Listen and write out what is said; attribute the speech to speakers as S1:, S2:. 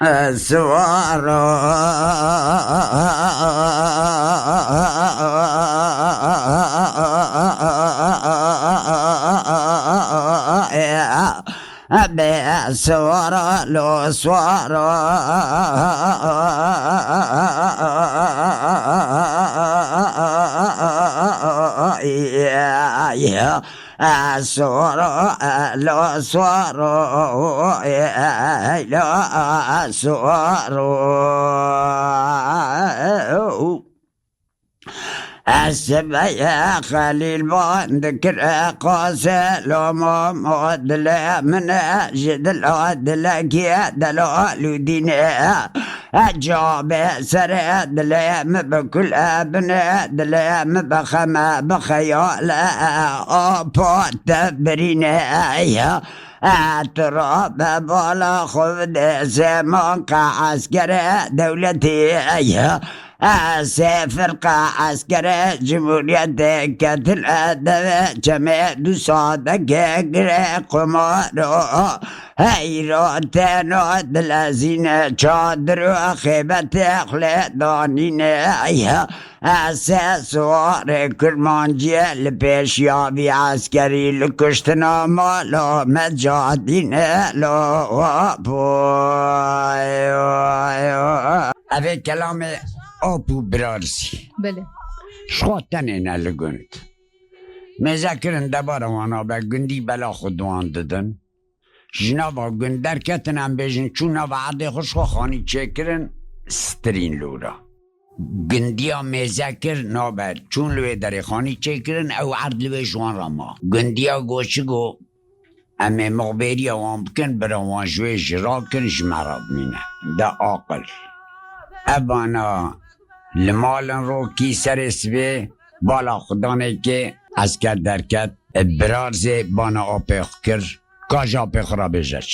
S1: سوار بسوار لو سوار سوار لو سوار لو سوار السبع يا خليل بان ذكر قاسي لو ما مودل من جد العدل كيد الوالدين أجاب سرد لم بكل ابن دلم بخما بخيال أبو تبرين يا اعتراب بالا خذ زمان عسكر دولتي يا سافر عسكر جمهورية كتل أدب جميع صادق قمارو هيرو تنو دلزين چادر خيبت اخلدانين ايها اساسوار كرمانجي لبيشيابي عسكري لكشتنا مالو مجادين لو avec كلام أبو برارسي
S2: بله
S1: شخوتن اینه لگند مذاکرن دبارا وانا با گندی بلا خودوان ددن جنابا گند درکتن هم بیجن چون وعده خوش خانی چکرن سترین لورا گندی ها مذاکر نابر چون لوی در خانی چکرن او عرد لوی جوان راما گندی ها گوشی گو اما مغبری وان بکن برا وان جوی جرا کن جمراب مینه دا آقل ابانا لمالن رو کی سرسوی بالا خدانه که اسکر درکت برارز بانا آپخ کر کاج آپخ را بجرچه